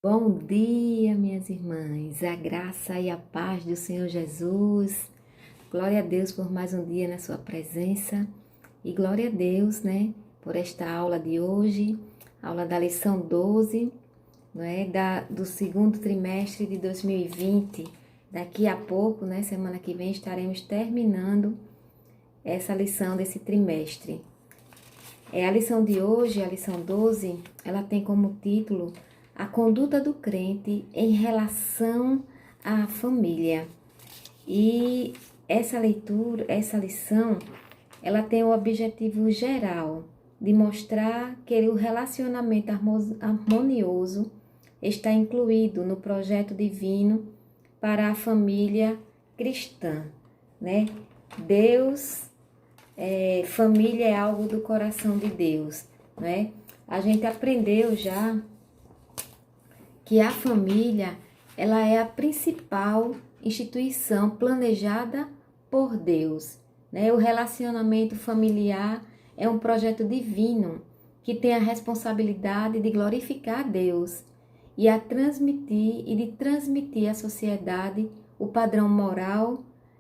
Bom dia, minhas irmãs, a graça e a paz do Senhor Jesus. Glória a Deus por mais um dia na sua presença e glória a Deus, por esta aula de hoje, aula da lição 12, do segundo trimestre de 2020. Daqui a pouco, semana que vem, estaremos terminando essa lição desse trimestre. A lição de hoje, a lição 12, ela tem como título a conduta do crente em relação à família. E essa lição, ela tem o objetivo geral de mostrar que o relacionamento harmonioso está incluído no projeto divino para a família cristã, família é algo do coração de Deus, A gente aprendeu já que a família, ela é a principal instituição planejada por Deus, O relacionamento familiar é um projeto divino que tem a responsabilidade de glorificar a Deus e de transmitir à sociedade o padrão moral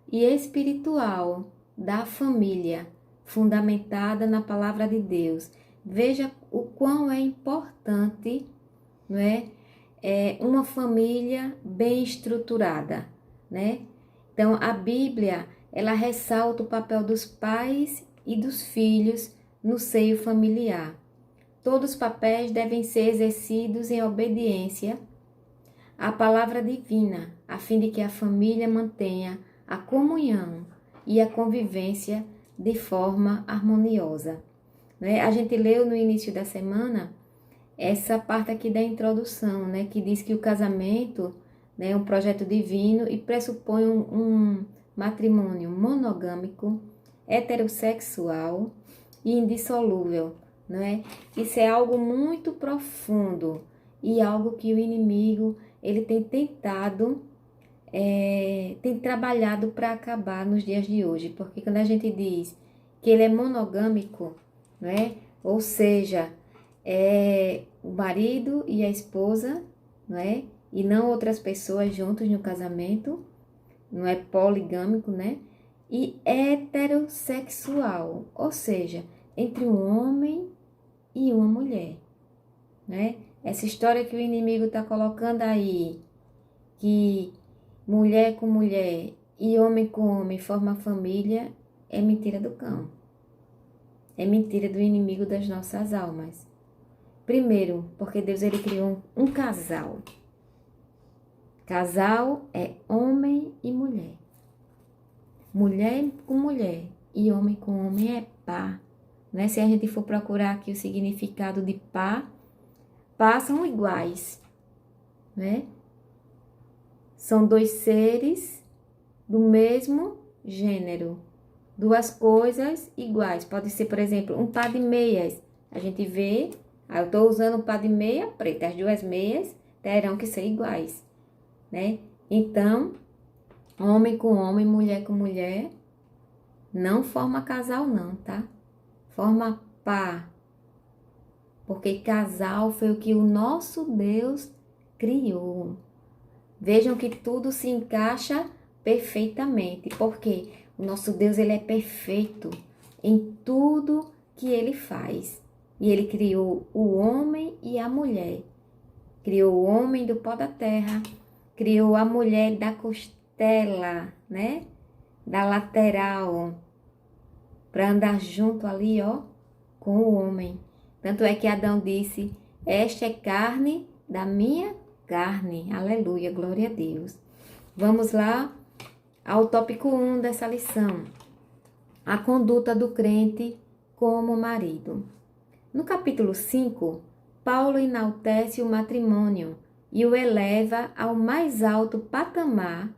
e espiritual da família, fundamentada na palavra de Deus. Veja o quão é importante, uma família bem estruturada, Então, a Bíblia, ela ressalta o papel dos pais e dos filhos no seio familiar. Todos os papéis devem ser exercidos em obediência à palavra divina, a fim de que a família mantenha a comunhão e a convivência de forma harmoniosa. A gente leu no início da semana essa parte aqui da introdução, que diz que o casamento é um projeto divino e pressupõe um matrimônio monogâmico, heterossexual e indissolúvel, Isso é algo muito profundo e algo que o inimigo ele tem tentado, tem trabalhado para acabar nos dias de hoje, porque quando a gente diz que ele é monogâmico, Ou seja, o marido e a esposa, E não outras pessoas juntos no casamento, não é poligâmico, E heterossexual, ou seja, entre um homem e uma mulher, Essa história que o inimigo está colocando aí, que mulher com mulher e homem com homem forma família, é mentira do cão. É mentira do inimigo das nossas almas. Primeiro, porque Deus ele criou um casal. Casal é homem e mulher. Mulher com mulher e homem com homem é par. Se a gente for procurar aqui o significado de par, são iguais, São dois seres do mesmo gênero. Duas coisas iguais. Pode ser, por exemplo, um par de meias. A gente vê, eu estou usando um par de meia preta. As duas meias terão que ser iguais, Então, homem com homem, mulher com mulher, não forma casal não, tá? Forma par. Porque casal foi o que o nosso Deus criou. Vejam que tudo se encaixa perfeitamente. Porque o nosso Deus, ele é perfeito em tudo que ele faz. E ele criou o homem e a mulher. Criou o homem do pó da terra. Criou a mulher da costela, Da lateral. Para andar junto ali, com o homem. Tanto é que Adão disse, esta é carne da minha carne. Aleluia, glória a Deus. Vamos lá ao tópico 1 dessa lição. A conduta do crente como marido. No capítulo 5, Paulo enaltece o matrimônio e o eleva ao mais alto patamar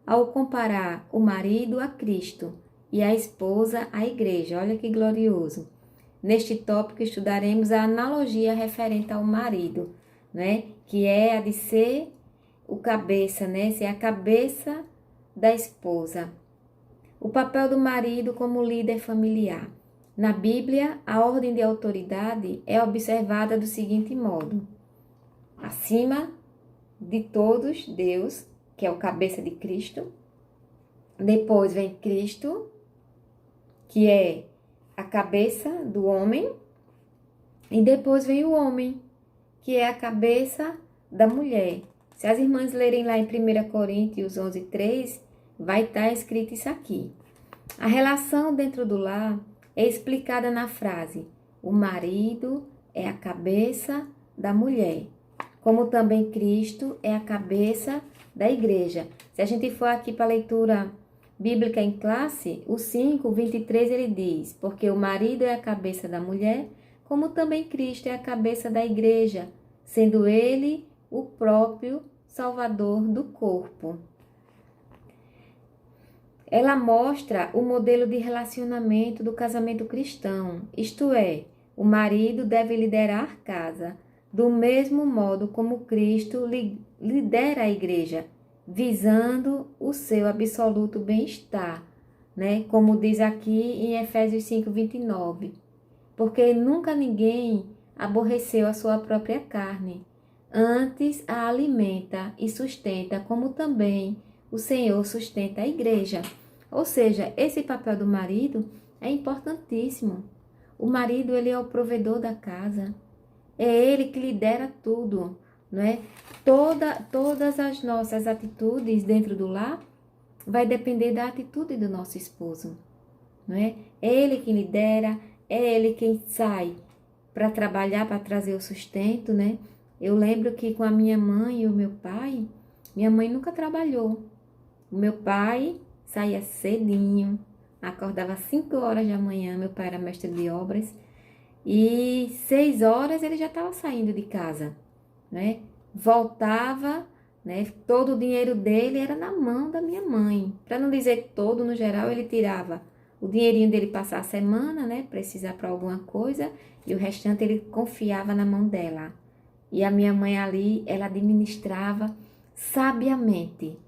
ao comparar o marido a Cristo e a esposa à igreja. Olha que glorioso. Neste tópico estudaremos a analogia referente ao marido, Que é a de ser o cabeça, Ser a cabeça da esposa. O papel do marido como líder familiar. Na Bíblia, a ordem de autoridade é observada do seguinte modo: acima de todos, Deus, que é o cabeça de Cristo. Depois vem Cristo, que é a cabeça do homem. E depois vem o homem, que é a cabeça da mulher. Se as irmãs lerem lá em 1 Coríntios 11:3, vai estar escrito isso aqui. A relação dentro do lar é explicada na frase: o marido é a cabeça da mulher, como também Cristo é a cabeça da igreja. Se a gente for aqui para a leitura bíblica em classe, o 5:23 ele diz: porque o marido é a cabeça da mulher, como também Cristo é a cabeça da igreja, sendo ele o próprio Salvador do corpo. Ela mostra o modelo de relacionamento do casamento cristão, isto é, o marido deve liderar a casa, do mesmo modo como Cristo lidera a igreja, visando o seu absoluto bem-estar, né? Como diz aqui em Efésios 5:29. Porque nunca ninguém aborreceu a sua própria carne, antes a alimenta e sustenta, como também o Senhor sustenta a igreja. Ou seja, esse papel do marido é importantíssimo. O marido, ele é o provedor da casa. É ele que lidera tudo, não é? Todas as nossas atitudes dentro do lar vai depender da atitude do nosso esposo, não é? É ele quem lidera, é ele quem sai para trabalhar, para trazer o sustento, né? Eu lembro que com a minha mãe e o meu pai, minha mãe nunca trabalhou. O meu pai saía cedinho, acordava 5 horas da manhã, meu pai era mestre de obras, e 6 horas ele já estava saindo de casa, né? Voltava, né? Todo o dinheiro dele era na mão da minha mãe. Para não dizer todo, no geral, ele tirava o dinheirinho dele passar a semana, né? Precisar para alguma coisa, e o restante ele confiava na mão dela. E a minha mãe ali, ela administrava sabiamente,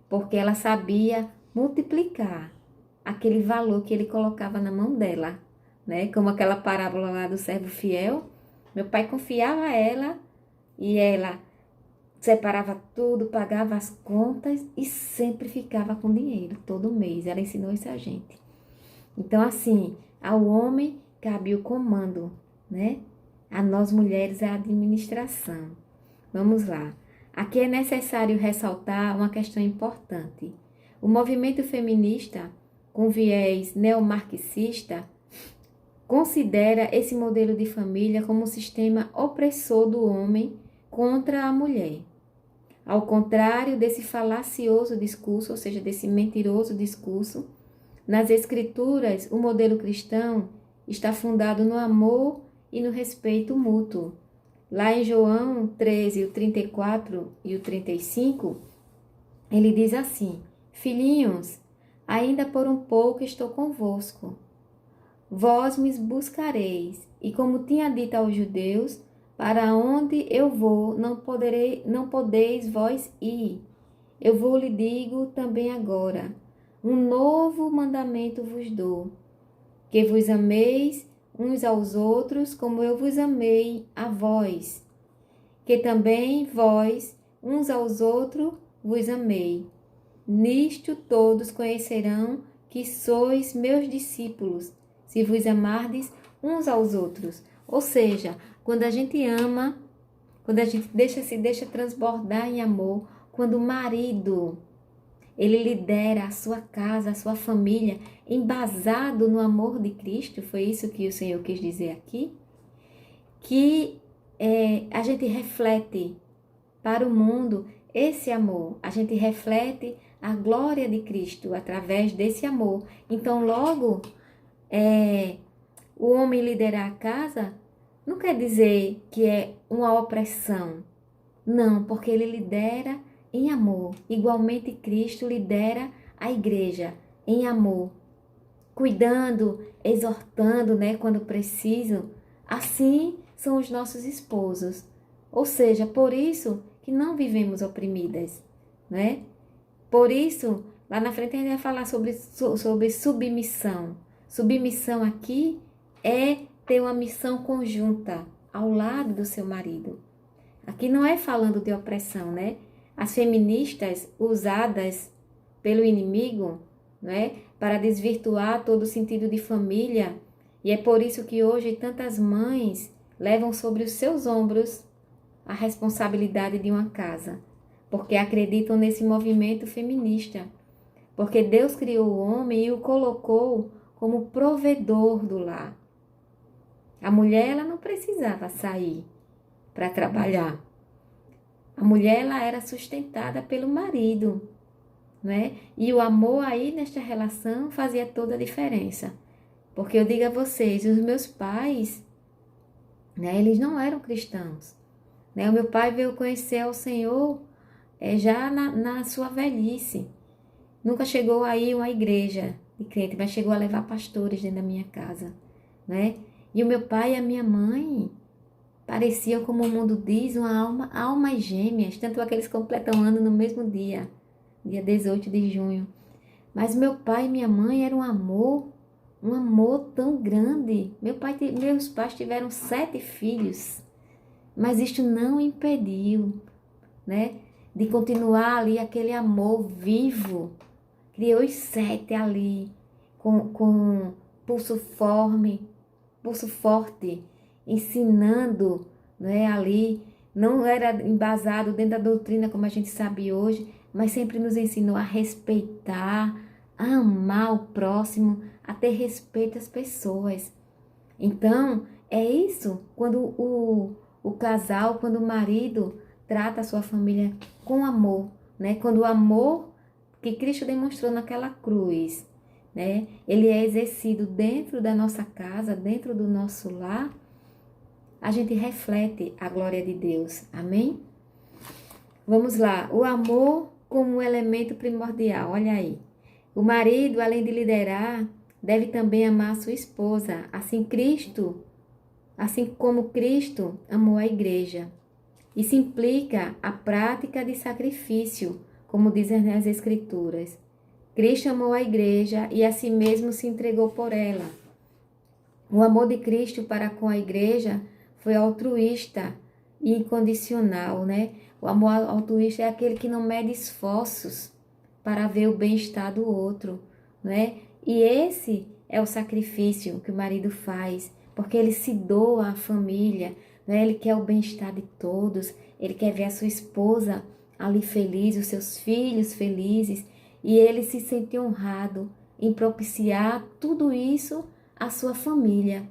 porque ela sabia multiplicar aquele valor que ele colocava na mão dela, né? Como aquela parábola lá do servo fiel. Meu pai confiava a ela e ela separava tudo, pagava as contas e sempre ficava com dinheiro todo mês. Ela ensinou isso a gente. Então, assim, ao homem cabe o comando, né? A nós mulheres a administração. Vamos lá. Aqui é necessário ressaltar uma questão importante. O movimento feminista, com viés neomarxista, considera esse modelo de família como um sistema opressor do homem contra a mulher. Ao contrário desse falacioso discurso, ou seja, desse mentiroso discurso, nas Escrituras, o modelo cristão está fundado no amor e no respeito mútuo. Lá em João 13, o 34 e o 35, ele diz assim: filhinhos, ainda por um pouco estou convosco. Vós me buscareis, e como tinha dito aos judeus, para onde eu vou, não podeis vós ir. Eu vou lhe digo também agora, um novo mandamento vos dou, que vos ameis uns aos outros, como eu vos amei a vós, que também vós, uns aos outros, vos amei. Nisto todos conhecerão que sois meus discípulos, se vos amardes uns aos outros. Ou seja, quando a gente ama, quando a gente se deixa transbordar em amor, quando o marido, ele lidera a sua casa, a sua família, embasado no amor de Cristo, foi isso que o Senhor quis dizer aqui, que a gente reflete para o mundo esse amor, a gente reflete a glória de Cristo através desse amor. Então, logo, o homem liderar a casa não quer dizer que é uma opressão. Não, porque ele lidera em amor. Igualmente, Cristo lidera a igreja em amor, cuidando, exortando, né, quando preciso. Assim são os nossos esposos. Ou seja, por isso que não vivemos oprimidas, né? Por isso, lá na frente a gente vai falar sobre submissão. Submissão aqui é ter uma missão conjunta ao lado do seu marido. Aqui não é falando de opressão, né? As feministas usadas pelo inimigo, né, para desvirtuar todo o sentido de família, e é por isso que hoje tantas mães levam sobre os seus ombros a responsabilidade de uma casa, porque acreditam nesse movimento feminista, porque Deus criou o homem e o colocou como provedor do lar. A mulher, ela não precisava sair para trabalhar. A mulher, ela era sustentada pelo marido, né? E o amor aí nesta relação fazia toda a diferença. Porque eu digo a vocês, os meus pais, né, eles não eram cristãos, né? O meu pai veio conhecer ao Senhor já na sua velhice. Nunca chegou aí uma igreja de crente, mas chegou a levar pastores dentro da minha casa, né? E o meu pai e a minha mãe pareciam, como o mundo diz, almas gêmeas, tanto é que eles completam ano no mesmo dia 18 de junho. Mas meu pai e minha mãe eram um amor tão grande. Meus pais tiveram 7 filhos, mas isto não impediu, né, de continuar ali aquele amor vivo. Criou os 7 ali, com pulso forte, ensinando, né, ali. Não era embasado dentro da doutrina como a gente sabe hoje, mas sempre nos ensinou a respeitar, a amar o próximo, a ter respeito às pessoas. Então, é isso quando o casal, quando o marido trata a sua família com amor, né? Quando o amor que Cristo demonstrou naquela cruz, né, ele é exercido dentro da nossa casa, dentro do nosso lar, a gente reflete a glória de Deus. Amém? Vamos lá. O amor como um elemento primordial. Olha aí. O marido, além de liderar, deve também amar a sua esposa. Assim como Cristo amou a igreja. Isso implica a prática de sacrifício, como dizem as Escrituras. Cristo amou a igreja e a si mesmo se entregou por ela. O amor de Cristo para com a igreja foi altruísta e incondicional, né? O amor altruísta é aquele que não mede esforços para ver o bem-estar do outro, né? E esse é o sacrifício que o marido faz, porque ele se doa à família, né? Ele quer o bem-estar de todos, ele quer ver a sua esposa ali feliz, os seus filhos felizes, e ele se sente honrado em propiciar tudo isso à sua família,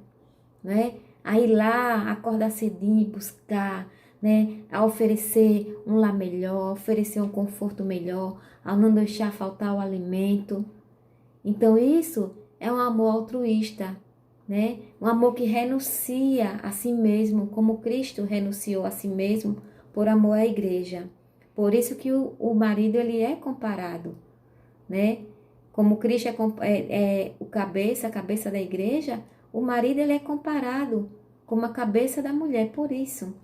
né? A ir lá, acordar cedinho, buscar, né? A oferecer um lar melhor, oferecer um conforto melhor, a não deixar faltar o alimento. Então isso é um amor altruísta, né? Um amor que renuncia a si mesmo, como Cristo renunciou a si mesmo por amor à igreja. Por isso que o marido ele é comparado, né? Como Cristo é a cabeça da igreja, o marido ele é comparado como a cabeça da mulher, por isso,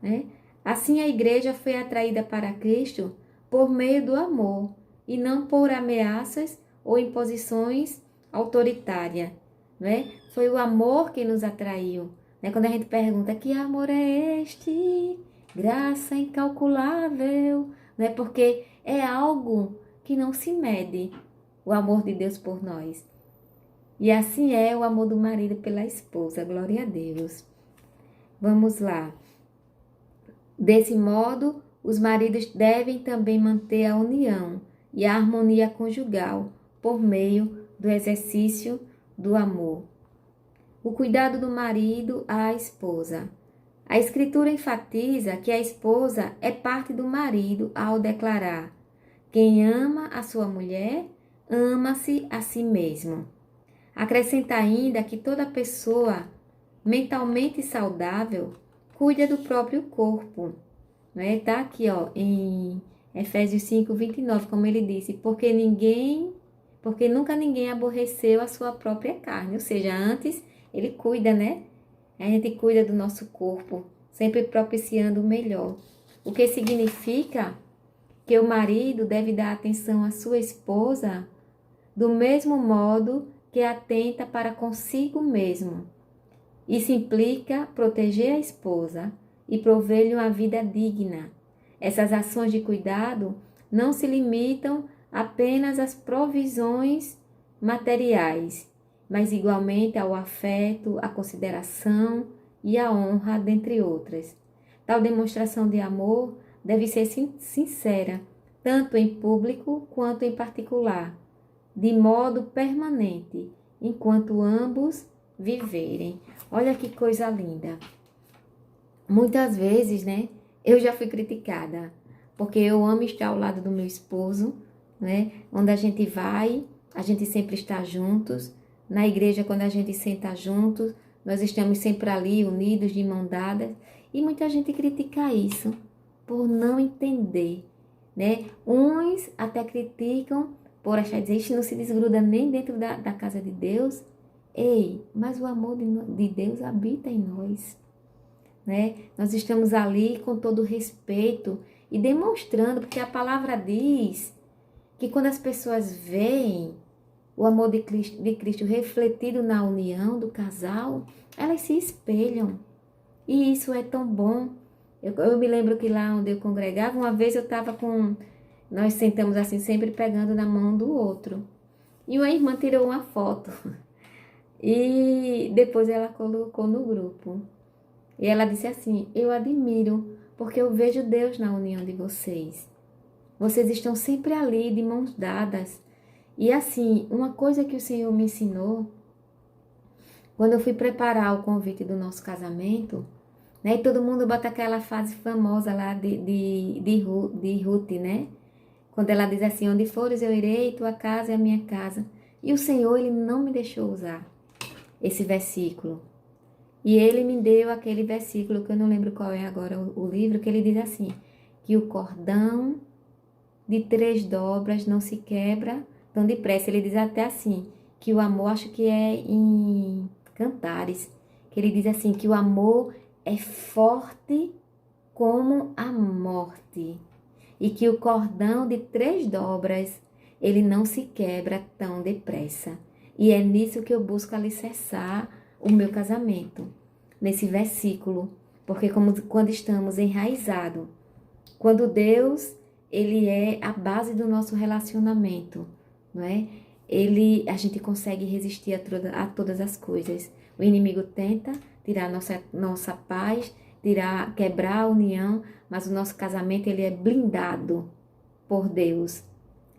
né? Assim a igreja foi atraída para Cristo por meio do amor e não por ameaças ou imposições autoritárias, né? Foi o amor que nos atraiu, né? Quando a gente pergunta que amor é este, graça incalculável, né? Porque é algo que não se mede, o amor de Deus por nós. E assim é o amor do marido pela esposa, glória a Deus. Vamos lá. Desse modo, os maridos devem também manter a união e a harmonia conjugal por meio do exercício do amor. O cuidado do marido à esposa. A Escritura enfatiza que a esposa é parte do marido ao declarar: quem ama a sua mulher, ama-se a si mesmo. Acrescenta ainda que toda pessoa mentalmente saudável cuida do próprio corpo. Né? Tá aqui, ó, em Efésios 5:29, como ele disse, porque nunca ninguém aborreceu a sua própria carne. Ou seja, antes ele cuida, né? A gente cuida do nosso corpo, sempre propiciando o melhor. O que significa que o marido deve dar atenção à sua esposa do mesmo modo que atenta para consigo mesmo. Isso implica proteger a esposa e prover-lhe uma vida digna. Essas ações de cuidado não se limitam apenas às provisões materiais, mas igualmente ao afeto, à consideração e à honra, dentre outras. Tal demonstração de amor deve ser sincera, tanto em público quanto em particular, de modo permanente, enquanto ambos viverem. Olha que coisa linda. Muitas vezes, né, eu já fui criticada, porque eu amo estar ao lado do meu esposo, né, onde a gente vai, a gente sempre está juntos, na igreja quando a gente senta juntos, nós estamos sempre ali unidos, de mão dadas, e muita gente critica isso, por não entender, né, uns até criticam por achar dizer, isso não se desgruda nem dentro da casa de Deus. Ei, mas o amor de Deus habita em nós, né? Nós estamos ali com todo respeito e demonstrando, porque a palavra diz que quando as pessoas veem o amor de Cristo refletido na união do casal, elas se espelham. E isso é tão bom. Eu me lembro que lá onde eu congregava, uma vez eu estava com... Nós sentamos assim, sempre pegando na mão do outro. E uma irmã tirou uma foto. E depois ela colocou no grupo. E ela disse assim, eu admiro, porque eu vejo Deus na união de vocês. Vocês estão sempre ali, de mãos dadas. E assim, uma coisa que o Senhor me ensinou, quando eu fui preparar o convite do nosso casamento, né, e todo mundo bota aquela frase famosa lá de Ruth, né? Quando ela diz assim, onde fores eu irei, tua casa é a minha casa. E o Senhor, Ele não me deixou usar esse versículo. E Ele me deu aquele versículo, que eu não lembro qual é agora o livro, que ele diz assim, que o cordão de 3 dobras não se quebra tão depressa. Ele diz até assim, que o amor, acho que é em Cantares, que ele diz assim, que o amor é forte como a morte. E que o cordão de 3 dobras, ele não se quebra tão depressa. E é nisso que eu busco alicerçar o meu casamento, nesse versículo. Porque quando estamos enraizados, quando Deus, Ele é a base do nosso relacionamento, não é? A gente consegue resistir a todas as coisas. O inimigo tenta tirar nossa paz, quebrar a união, mas o nosso casamento, ele é blindado por Deus.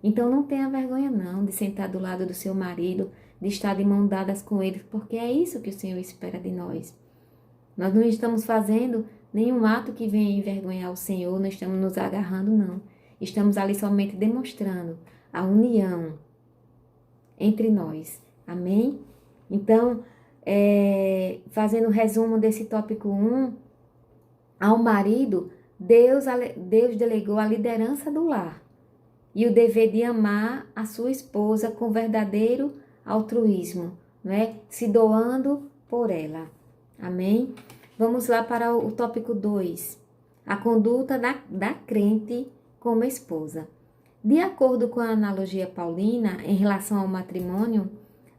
Então não tenha vergonha não de sentar do lado do seu marido, de estar de mão dadas com ele, porque é isso que o Senhor espera de nós. Nós não estamos fazendo nenhum ato que venha envergonhar o Senhor, não estamos nos agarrando, não. Estamos ali somente demonstrando a união entre nós. Amém? Então, fazendo o resumo desse tópico 1, ao marido, Deus delegou a liderança do lar e o dever de amar a sua esposa com verdadeiro altruísmo, não é? Se doando por ela. Amém? Vamos lá para o tópico 2. A conduta da crente como esposa. De acordo com a analogia paulina em relação ao matrimônio,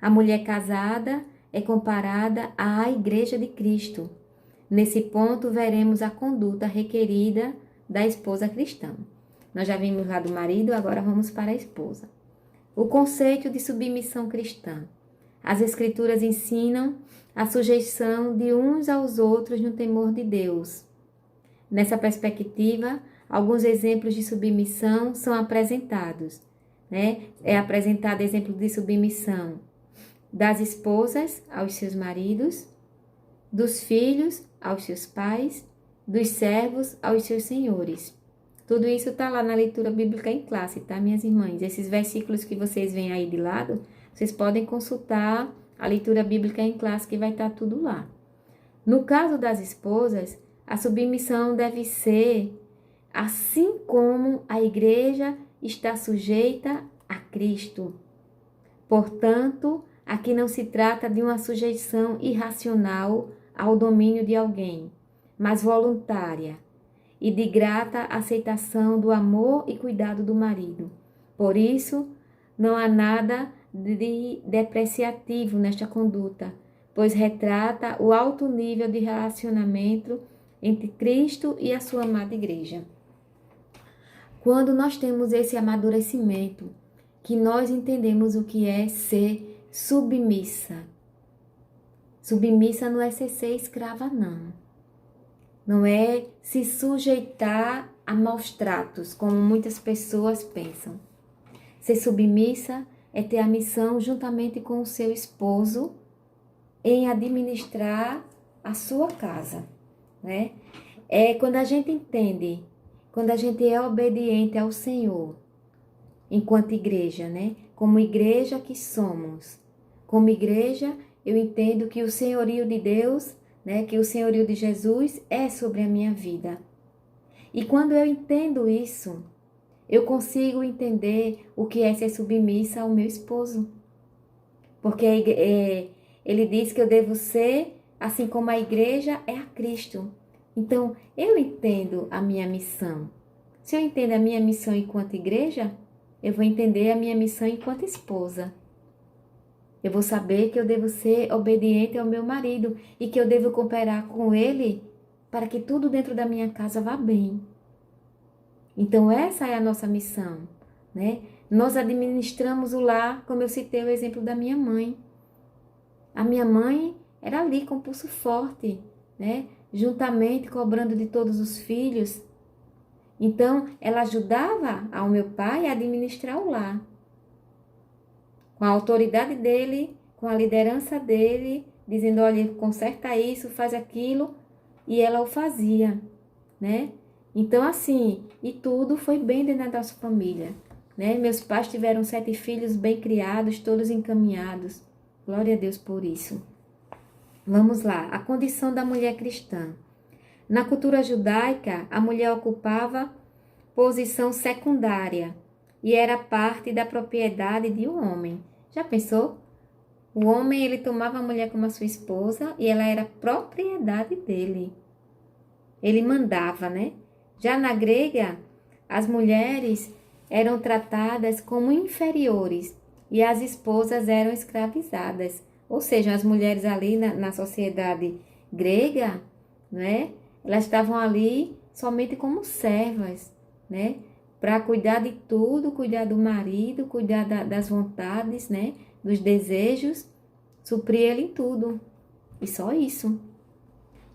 a mulher casada é comparada à Igreja de Cristo. Nesse ponto, veremos a conduta requerida da esposa cristã. Nós já vimos lá do marido, agora vamos para a esposa. O conceito de submissão cristã. As Escrituras ensinam a sujeição de uns aos outros no temor de Deus. Nessa perspectiva, alguns exemplos de submissão são apresentados, né? É apresentado exemplo de submissão das esposas aos seus maridos, dos filhos aos seus pais, dos servos aos seus senhores. Tudo isso está lá na leitura bíblica em classe, tá, minhas irmãs? Esses versículos que vocês veem aí de lado, vocês podem consultar a leitura bíblica em classe, que vai estar tudo lá. No caso das esposas, a submissão deve ser assim como a igreja está sujeita a Cristo. Portanto, aqui não se trata de uma sujeição irracional ao domínio de alguém, mas voluntária e de grata aceitação do amor e cuidado do marido. Por isso, não há nada de depreciativo nesta conduta, pois retrata o alto nível de relacionamento entre Cristo e a sua amada igreja. Quando nós temos esse amadurecimento, que nós entendemos o que é ser submissa. Submissa não é ser escrava, não. Não é se sujeitar a maus tratos, como muitas pessoas pensam. Ser submissa é ter a missão, juntamente com o seu esposo, em administrar a sua casa, né? É quando a gente entende, quando a gente é obediente ao Senhor, enquanto igreja, né? Como igreja que somos. Como igreja, eu entendo que o senhorio de Deus, né? Que o senhorio de Jesus é sobre a minha vida. E quando eu entendo isso, eu consigo entender o que é ser submissa ao meu esposo. Porque ele diz que eu devo ser, assim como a igreja é a Cristo. Então, eu entendo a minha missão. Se eu entendo a minha missão enquanto igreja, eu vou entender a minha missão enquanto esposa. Eu vou saber que eu devo ser obediente ao meu marido e que eu devo cooperar com ele para que tudo dentro da minha casa vá bem. Então, essa é a nossa missão, né? Nós administramos o lar, como eu citei o exemplo da minha mãe. A minha mãe era ali com pulso forte, né? Juntamente cobrando de todos os filhos. Então, ela ajudava ao meu pai a administrar o lar. Com a autoridade dele, com a liderança dele, dizendo, olha, conserta isso, faz aquilo, e ela o fazia, né? Então, assim, e tudo foi bem dentro da nossa família, né? Meus pais tiveram 7 filhos bem criados, todos encaminhados. Glória a Deus por isso. Vamos lá, a condição da mulher cristã. Na cultura judaica, a mulher ocupava posição secundária e era parte da propriedade de um homem. Já pensou? O homem, ele tomava a mulher como a sua esposa e ela era propriedade dele. Ele mandava, né? Já na grega, as mulheres eram tratadas como inferiores e as esposas eram escravizadas. Ou seja, as mulheres ali na sociedade grega, né? Elas estavam ali somente como servas, né? Para cuidar de tudo, cuidar do marido, cuidar das vontades, né? Dos desejos, suprir ele em tudo. E só isso.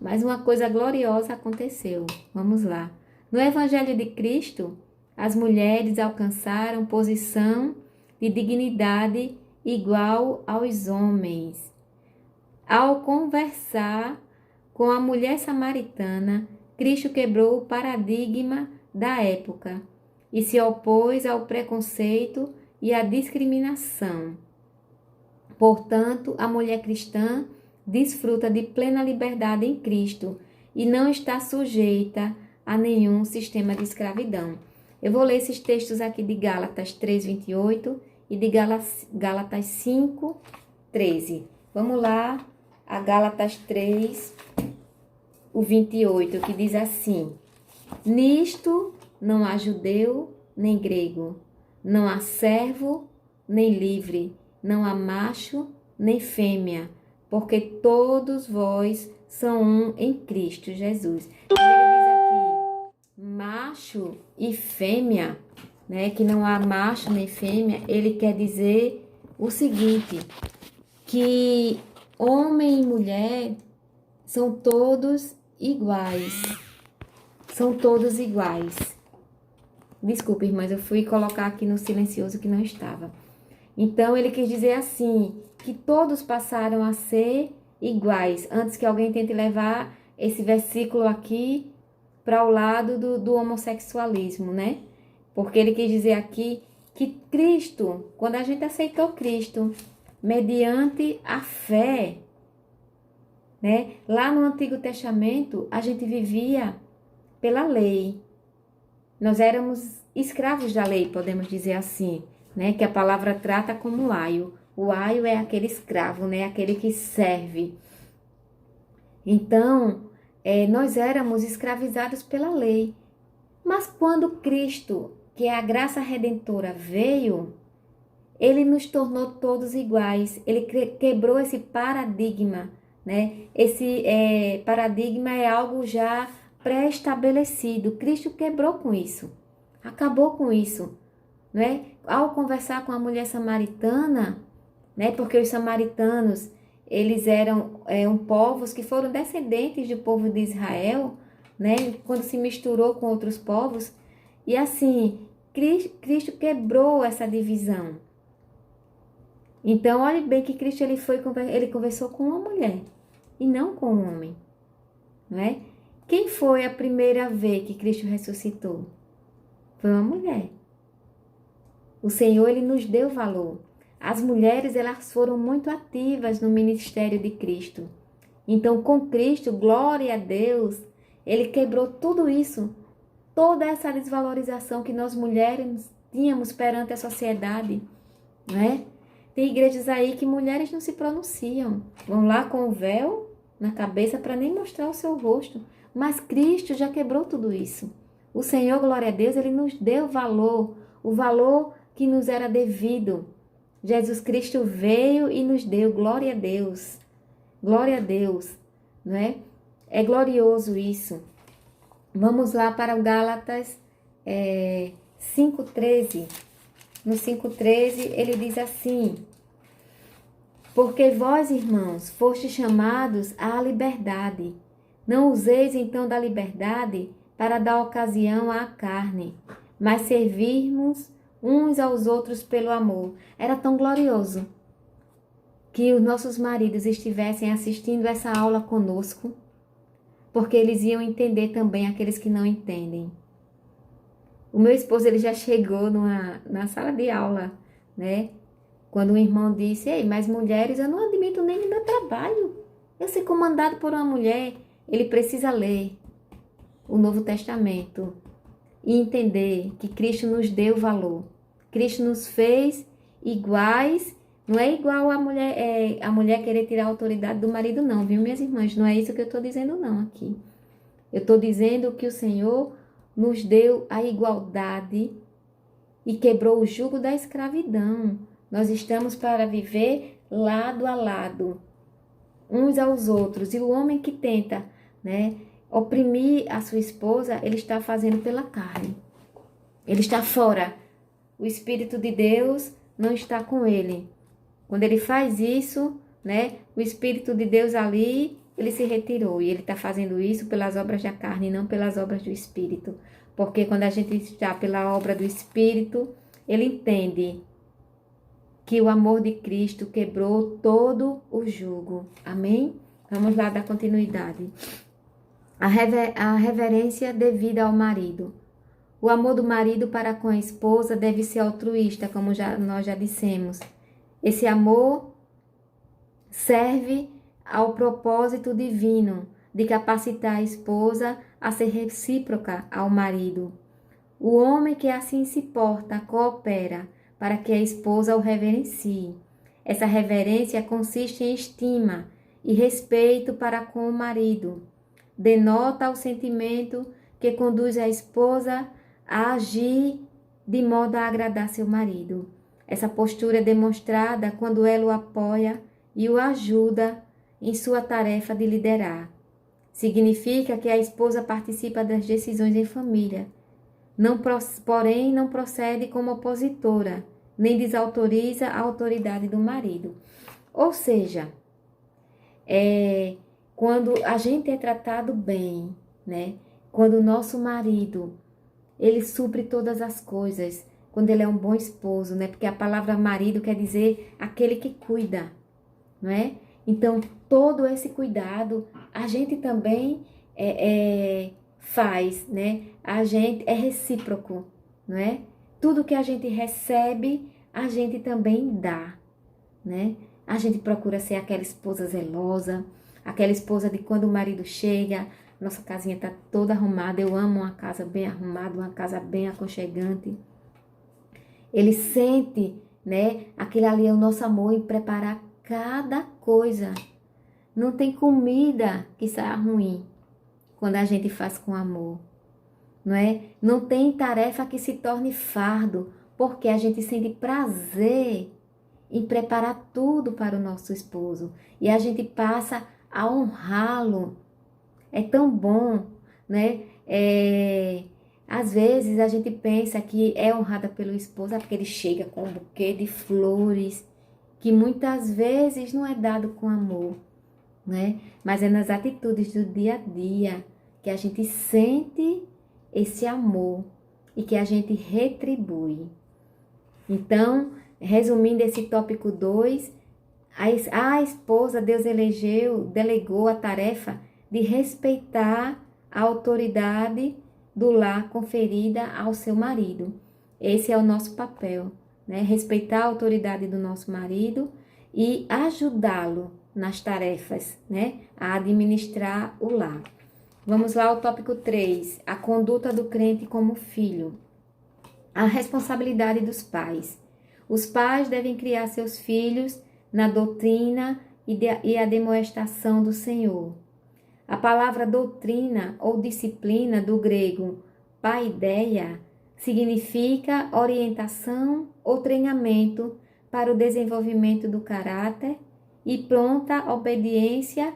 Mas uma coisa gloriosa aconteceu. Vamos lá. No Evangelho de Cristo, as mulheres alcançaram posição de dignidade igual aos homens. Ao conversar com a mulher samaritana, Cristo quebrou o paradigma da época e se opôs ao preconceito e à discriminação. Portanto, a mulher cristã desfruta de plena liberdade em Cristo e não está sujeita a nenhum sistema de escravidão. Eu vou ler esses textos aqui de Gálatas 3:28 e de Gálatas 5:13. Vamos lá, a Gálatas 3, o 28, que diz assim: Nisto não há judeu nem grego, não há servo nem livre, não há macho nem fêmea, porque todos vós são um em Cristo Jesus. Ele diz aqui, macho e fêmea, né? Que não há macho nem fêmea. Ele quer dizer o seguinte, que homem e mulher são todos iguais. São todos iguais. Desculpe, irmãs, eu fui colocar aqui no silencioso que não estava. Então, ele quis dizer assim, que todos passaram a ser iguais. Antes que alguém tente levar esse versículo aqui para o lado do homossexualismo, né? Porque ele quis dizer aqui que Cristo, quando a gente aceitou Cristo, mediante a fé, né? Lá no Antigo Testamento, a gente vivia pela lei. Nós éramos escravos da lei, podemos dizer assim, né? Que a palavra trata como aio. O aio é aquele escravo, né? Aquele que serve. Então, nós éramos escravizados pela lei. Mas quando Cristo, que é a graça redentora, veio, ele nos tornou todos iguais. Ele quebrou esse paradigma né? Esse paradigma é algo já pré-estabelecido. Cristo quebrou com isso, acabou com isso, né? Ao conversar com a mulher samaritana, né? Porque os samaritanos, eles eram povos que foram descendentes do povo de Israel, né? Quando se misturou com outros povos. E assim, Cristo quebrou essa divisão. Então, olhe bem que Cristo ele conversou com uma mulher e não com um homem, não é? Quem foi a primeira vez que Cristo ressuscitou? Foi uma mulher. O Senhor, ele nos deu valor. As mulheres, elas foram muito ativas no ministério de Cristo. Então, com Cristo, glória a Deus, ele quebrou tudo isso, toda essa desvalorização que nós mulheres tínhamos perante a sociedade, não é? Tem igrejas aí que mulheres não se pronunciam, vão lá com o véu na cabeça para nem mostrar o seu rosto, mas Cristo já quebrou tudo isso. O Senhor, glória a Deus, ele nos deu valor, o valor que nos era devido. Jesus Cristo veio e nos deu, glória a Deus, não é? É glorioso isso. Vamos lá para o Gálatas 5,13. No 5,13 ele diz assim: porque vós, irmãos, fostes chamados à liberdade. Não useis então da liberdade para dar ocasião à carne, mas servirmos uns aos outros pelo amor. Era tão glorioso que os nossos maridos estivessem assistindo essa aula conosco, porque eles iam entender também aqueles que não entendem. O meu esposo, ele já chegou na sala de aula, né? Quando um irmão disse: ei, mas mulheres eu não admito nem no meu trabalho. Eu ser comandado por uma mulher. Ele precisa ler o Novo Testamento e entender que Cristo nos deu valor. Cristo nos fez iguais. Não é igual a mulher querer tirar a autoridade do marido, não, viu, minhas irmãs? Não é isso que eu estou dizendo, não, aqui. Eu estou dizendo que o Senhor nos deu a igualdade e quebrou o jugo da escravidão. Nós estamos para viver lado a lado, uns aos outros. E o homem que tenta, né, oprimir a sua esposa, ele está fazendo pela carne. Ele está fora. O Espírito de Deus não está com ele. Quando ele faz isso, né, o Espírito de Deus ali, ele se retirou. E ele está fazendo isso pelas obras da carne e não pelas obras do Espírito. Porque quando a gente está pela obra do Espírito, ele entende que o amor de Cristo quebrou todo o jugo. Amém? Vamos lá dar continuidade. A reverência devida ao marido. O amor do marido para com a esposa deve ser altruísta, como nós já dissemos. Esse amor serve ao propósito divino de capacitar a esposa a ser recíproca ao marido. O homem que assim se porta, coopera para que a esposa o reverencie. Essa reverência consiste em estima e respeito para com o marido. Denota o sentimento que conduz a esposa a agir de modo a agradar seu marido. Essa postura é demonstrada quando ela o apoia e o ajuda em sua tarefa de liderar. Significa que a esposa participa das decisões em família. Porém, não procede como opositora, nem desautoriza a autoridade do marido. Ou seja, quando a gente é tratado bem, né? Quando o nosso marido, ele supre todas as coisas, quando ele é um bom esposo, né? Porque a palavra marido quer dizer aquele que cuida, não é? Então, todo esse cuidado, a gente também faz, né? A gente é recíproco, não é? Tudo que a gente recebe, a gente também dá, né? A gente procura ser aquela esposa zelosa, aquela esposa de quando o marido chega, nossa casinha tá toda arrumada. Eu amo uma casa bem arrumada, uma casa bem aconchegante. Ele sente, né? Aquele ali é o nosso amor em preparar cada coisa. Não tem comida que saia ruim quando a gente faz com amor, não é? Não tem tarefa que se torne fardo, porque a gente sente prazer em preparar tudo para o nosso esposo. E a gente passa a honrá-lo. É tão bom, né? Às vezes a gente pensa que é honrada pelo esposo, porque ele chega com um buquê de flores, que muitas vezes não é dado com amor, né? Mas é nas atitudes do dia a dia que a gente sente esse amor e que a gente retribui. Então, resumindo esse tópico 2, a esposa, Deus delegou a tarefa de respeitar a autoridade do lar conferida ao seu marido. Esse é o nosso papel, né? Respeitar a autoridade do nosso marido e ajudá-lo nas tarefas, né? A administrar o lar. Vamos lá ao tópico 3, a conduta do crente como filho. A responsabilidade dos pais. Os pais devem criar seus filhos na doutrina e a demonstração do Senhor. A palavra doutrina ou disciplina do grego paideia significa orientação ou treinamento para o desenvolvimento do caráter e pronta obediência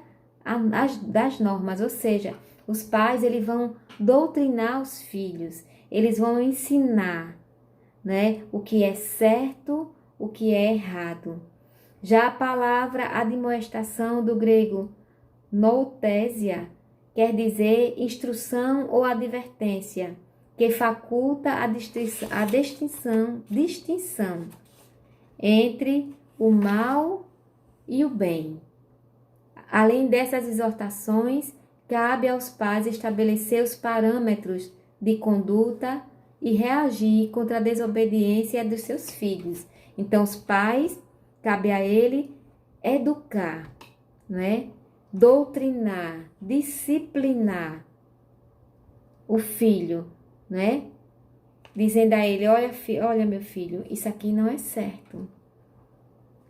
das normas, ou seja, os pais eles vão doutrinar os filhos, eles vão ensinar, né, o que é certo, o que é errado. Já a palavra admoestação do grego noutésia quer dizer instrução ou advertência, que faculta a distinção entre o mal e o bem. Além dessas exortações, cabe aos pais estabelecer os parâmetros de conduta e reagir contra a desobediência dos seus filhos. Então, os pais, cabe a ele educar, né? Doutrinar, disciplinar o filho, né? Dizendo a ele, olha meu filho, isso aqui não é certo.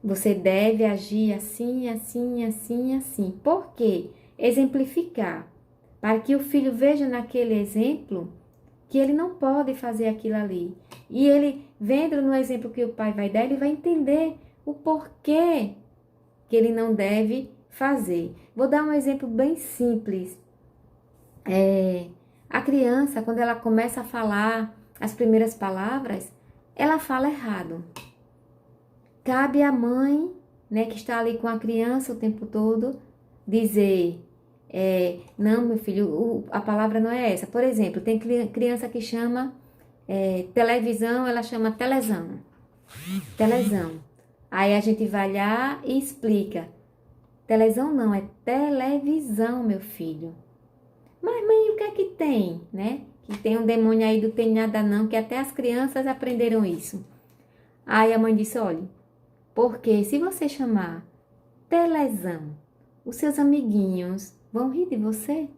Você deve agir assim, assim, assim, assim. Por quê? Exemplificar. Para que o filho veja naquele exemplo que ele não pode fazer aquilo ali. E ele, vendo no exemplo que o pai vai dar, ele vai entender o porquê que ele não deve fazer. Vou dar um exemplo bem simples. A criança, quando ela começa a falar as primeiras palavras, ela fala errado. Cabe à mãe, né, que está ali com a criança o tempo todo, dizer, não, meu filho, a palavra não é essa. Por exemplo, tem criança que chama televisão, ela chama telezão. Telezão. Aí a gente vai lá e explica. Telezão não, é televisão, meu filho. Mas mãe, o que é que tem, né? Que tem um demônio aí do tem nada não, que até as crianças aprenderam isso. Aí a mãe disse, olha, porque se você chamar telezão, os seus amiguinhos vão rir de você,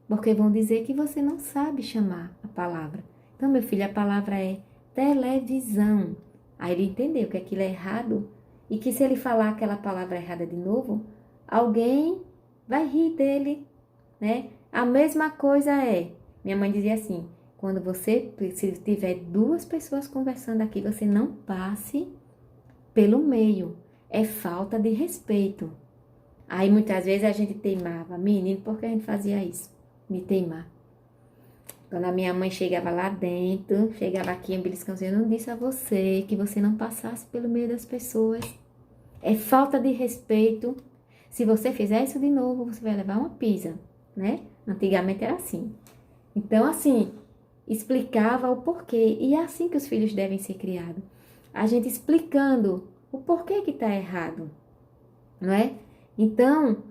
porque vão dizer que você não sabe chamar a palavra. Então, meu filho, a palavra é televisão. Aí ele entendeu que aquilo é errado e que se ele falar aquela palavra errada de novo, alguém vai rir dele, né? A mesma coisa minha mãe dizia assim, quando se tiver duas pessoas conversando aqui, você não passe pelo meio, é falta de respeito. Aí muitas vezes a gente teimava, menino, por que a gente fazia isso? Me teimar. Quando a minha mãe chegava lá dentro, chegava aqui em beliscãozinho, eu não disse a você que você não passasse pelo meio das pessoas. É falta de respeito. Se você fizer isso de novo, você vai levar uma pisa, né? Antigamente era assim. Então, assim, explicava o porquê. E é assim que os filhos devem ser criados. A gente explicando o porquê que está errado, não é? Então,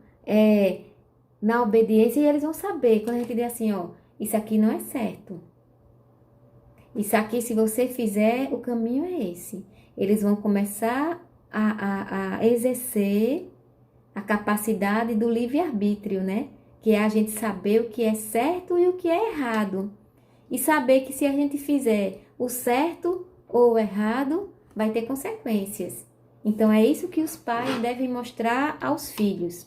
na obediência, e eles vão saber, quando a gente diz assim, ó, isso aqui não é certo. Isso aqui, se você fizer, o caminho é esse. Eles vão começar a exercer a capacidade do livre-arbítrio, né? Que é a gente saber o que é certo e o que é errado. E saber que se a gente fizer o certo ou o errado, vai ter consequências. Então, é isso que os pais devem mostrar aos filhos,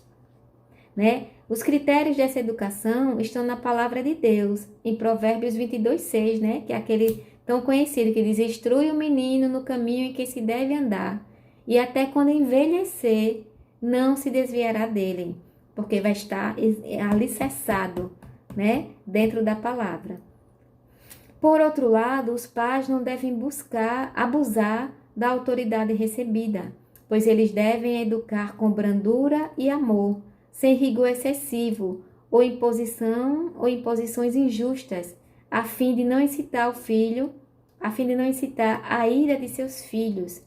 né? Os critérios dessa educação estão na palavra de Deus, em Provérbios 22:6, né? Que é aquele tão conhecido que diz, instrui o menino no caminho em que se deve andar, e até quando envelhecer, não se desviará dele. porque vai estar alicerçado, né, dentro da palavra. Por outro lado, os pais não devem buscar abusar da autoridade recebida, pois eles devem educar com brandura e amor, sem rigor excessivo ou imposições injustas, a fim de não incitar a ira de seus filhos.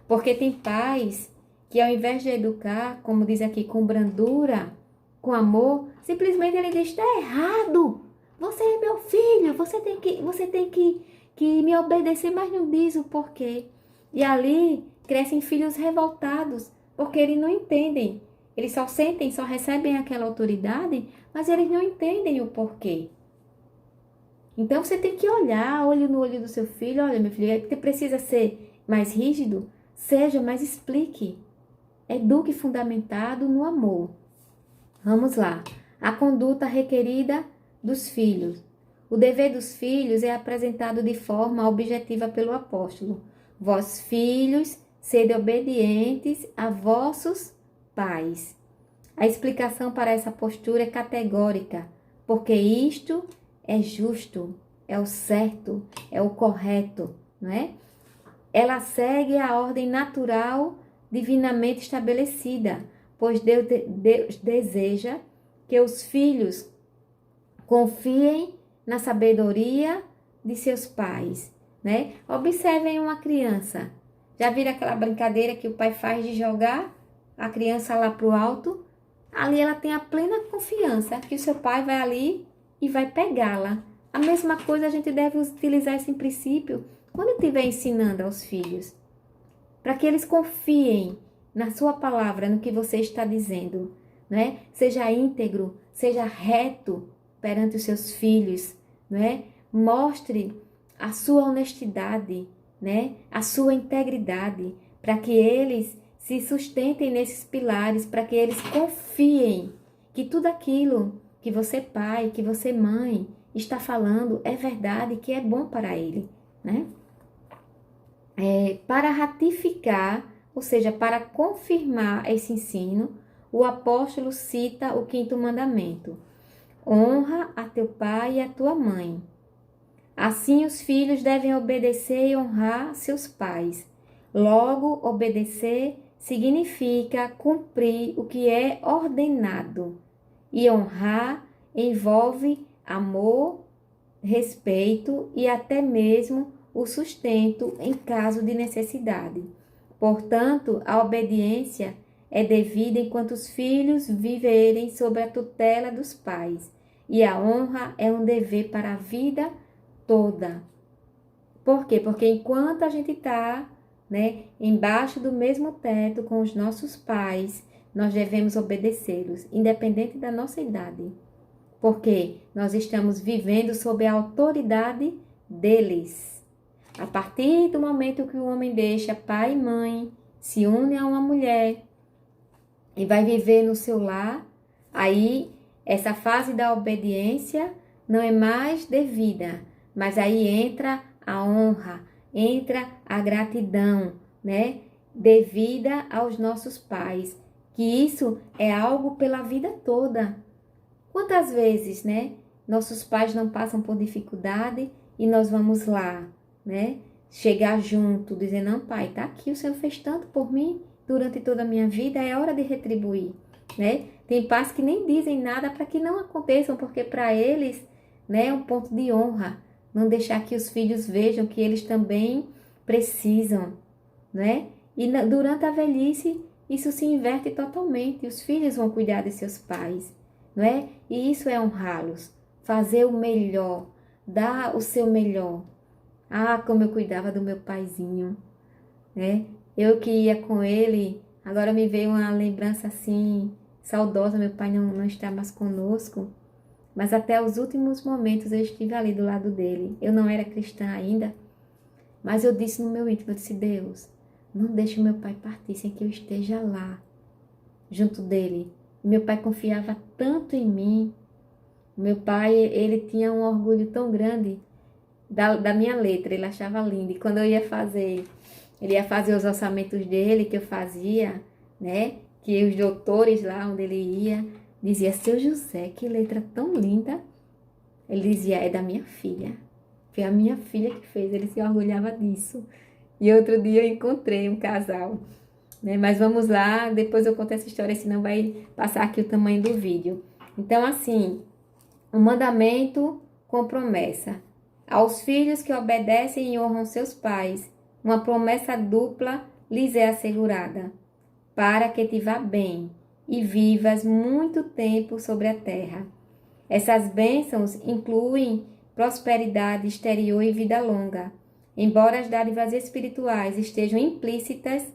Porque tem pais que, ao invés de educar, como diz aqui, com brandura, com amor, simplesmente ele diz: está errado. Você é meu filho, você tem que me obedecer, mas não diz o porquê. E ali crescem filhos revoltados, porque eles não entendem. Eles só sentem, só recebem aquela autoridade, mas eles não entendem o porquê. Então você tem que olhar, olho no olho do seu filho: olha, meu filho, você precisa ser mais rígido? Seja, mas explique. Eduque fundamentado no amor. Vamos lá. A conduta requerida dos filhos. O dever dos filhos é apresentado de forma objetiva pelo apóstolo. Vós, filhos, sede obedientes a vossos pais. A explicação para essa postura é categórica, porque isto é justo, é o certo, é o correto, não é? Ela segue a ordem natural divinamente estabelecida, pois Deus deseja que os filhos confiem na sabedoria de seus pais, né? Observem uma criança. Já viram aquela brincadeira que o pai faz de jogar a criança lá para o alto? Ali ela tem a plena confiança que o seu pai vai ali e vai pegá-la. A mesma coisa a gente deve utilizar esse princípio quando estiver ensinando aos filhos, para que eles confiem na sua palavra, no que você está dizendo, né? Seja íntegro, seja reto perante os seus filhos, né? Mostre a sua honestidade, né? A sua integridade, para que eles se sustentem nesses pilares, para que eles confiem que tudo aquilo que você pai, que você mãe está falando é verdade, que é bom para ele, né? Para ratificar, ou seja, para confirmar esse ensino, o apóstolo cita o 5º mandamento: honra a teu pai e a tua mãe. Assim, os filhos devem obedecer e honrar seus pais. Logo, obedecer significa cumprir o que é ordenado, e honrar envolve amor, respeito e até mesmo o sustento em caso de necessidade. Portanto, a obediência é devida enquanto os filhos viverem sob a tutela dos pais, e a honra é um dever para a vida toda. Por quê? Porque enquanto a gente está, né, embaixo do mesmo teto com os nossos pais, nós devemos obedecê-los, independente da nossa idade. Porque nós estamos vivendo sob a autoridade deles. A partir do momento que o homem deixa pai e mãe, se une a uma mulher e vai viver no seu lar, aí essa fase da obediência não é mais devida, mas aí entra a honra, entra a gratidão, né? Devida aos nossos pais, que isso é algo pela vida toda. Quantas vezes, né? Nossos pais não passam por dificuldade e nós vamos lá, né? Chegar junto, dizer: não, pai, tá aqui, o Senhor fez tanto por mim durante toda a minha vida, é hora de retribuir, né? Tem pais que nem dizem nada para que não aconteçam, porque para eles, né, é um ponto de honra não deixar que os filhos vejam que eles também precisam, né? E durante a velhice, isso se inverte totalmente, os filhos vão cuidar de seus pais, não é? E isso é honrá-los, fazer o melhor, dar o seu melhor. Ah, como eu cuidava do meu paizinho, né? Eu que ia com ele, agora me veio uma lembrança assim, saudosa. Meu pai não está mais conosco, mas até os últimos momentos eu estive ali do lado dele. Eu não era cristã ainda, mas eu disse no meu íntimo, eu disse: Deus, não deixe o meu pai partir sem que eu esteja lá, junto dele. Meu pai confiava tanto em mim. Meu pai, ele tinha um orgulho tão grande da minha letra, ele achava lindo. E quando eu ia fazer, ele ia fazer os orçamentos dele, que eu fazia, né? Que os doutores lá onde ele ia, dizia, seu José, que letra tão linda. Ele dizia, é da minha filha. Foi a minha filha que fez, ele se orgulhava disso. E outro dia eu encontrei um casal, né? Mas vamos lá, depois eu conto essa história, senão vai passar aqui o tamanho do vídeo. Então, assim, um mandamento com promessa. Aos filhos que obedecem e honram seus pais, uma promessa dupla lhes é assegurada, para que te vá bem e vivas muito tempo sobre a terra. Essas bênçãos incluem prosperidade exterior e vida longa. Embora as dádivas espirituais estejam implícitas,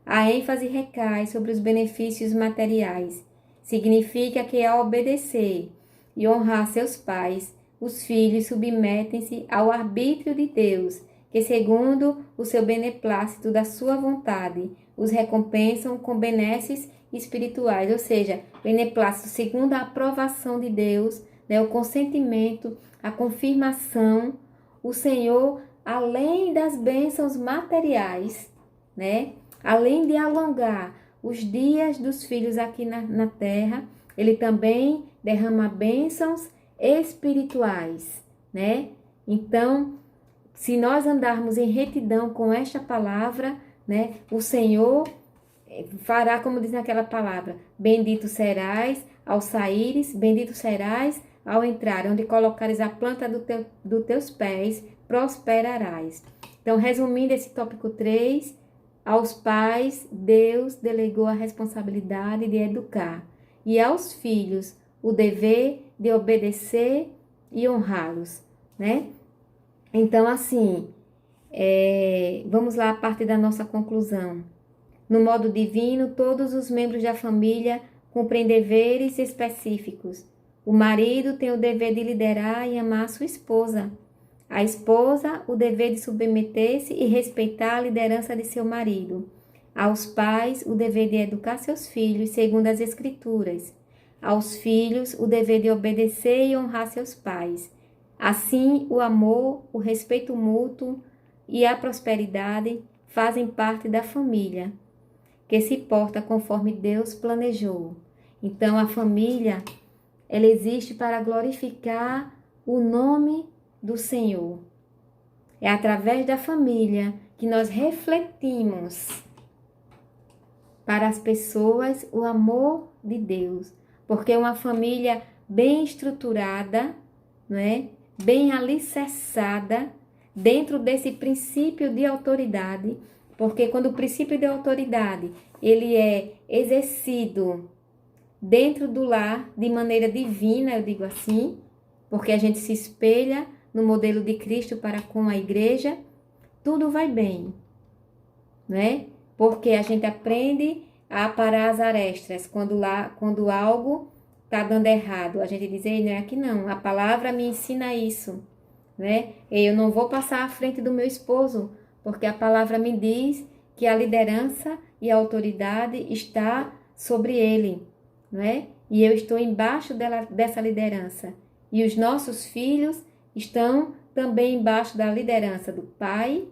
a ênfase recai sobre os benefícios materiais. Significa que ao obedecer e honrar seus pais, os filhos submetem-se ao arbítrio de Deus, que segundo o seu beneplácito da sua vontade, os recompensam com benesses espirituais, ou seja, beneplácito segundo a aprovação de Deus, né, o consentimento, a confirmação, o Senhor, além das bênçãos materiais, né, além de alongar os dias dos filhos aqui na terra, ele também derrama bênçãos espirituais, né? Então, se nós andarmos em retidão com esta palavra, né, o Senhor fará, como diz naquela palavra, bendito serás ao saíres, bendito serás ao entrar, onde colocares a planta dos teus pés, prosperarás. Então, resumindo esse tópico 3, aos pais, Deus delegou a responsabilidade de educar, e aos filhos, o dever de obedecer e honrá-los, né? Então, assim, vamos lá a parte da nossa conclusão. No modo divino, todos os membros da família cumprem deveres específicos. O marido tem o dever de liderar e amar a sua esposa. A esposa, o dever de submeter-se e respeitar a liderança de seu marido. Aos pais, o dever de educar seus filhos, segundo as Escrituras. Aos filhos, o dever de obedecer e honrar seus pais. Assim, o amor, o respeito mútuo e a prosperidade fazem parte da família, que se porta conforme Deus planejou. Então, a família, ela existe para glorificar o nome do Senhor. É através da família que nós refletimos para as pessoas o amor de Deus. Porque uma família bem estruturada, não é? Bem alicerçada dentro desse princípio de autoridade, porque quando o princípio de autoridade ele é exercido dentro do lar de maneira divina, eu digo assim, porque a gente se espelha no modelo de Cristo para com a igreja, tudo vai bem, né? Porque a gente aprende a parar as arestas quando algo está dando errado. A gente diz, ei, não é aqui não, a palavra me ensina isso, né? Eu não vou passar à frente do meu esposo, porque a palavra me diz que a liderança e a autoridade está sobre ele, não é? E eu estou embaixo dessa liderança. E os nossos filhos estão também embaixo da liderança do pai,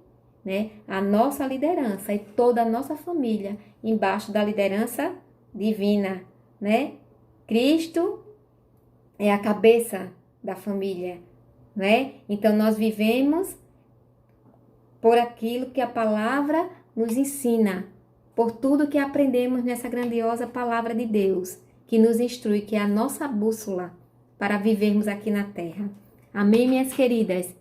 né? A nossa liderança e toda a nossa família embaixo da liderança divina, né? Cristo é a cabeça da família, né? Então nós vivemos por aquilo que a palavra nos ensina, por tudo que aprendemos nessa grandiosa palavra de Deus, que nos instrui, que é a nossa bússola para vivermos aqui na terra. Amém, minhas queridas?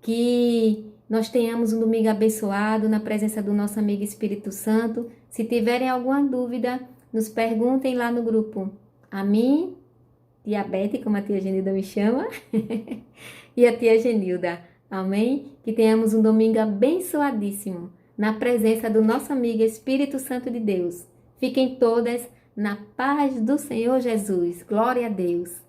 Que nós tenhamos um domingo abençoado na presença do nosso amigo Espírito Santo. Se tiverem alguma dúvida, nos perguntem lá no grupo. A mim, tia Bete, como a tia Genilda me chama, e a tia Genilda. Amém? Que tenhamos um domingo abençoadíssimo na presença do nosso amigo Espírito Santo de Deus. Fiquem todas na paz do Senhor Jesus. Glória a Deus.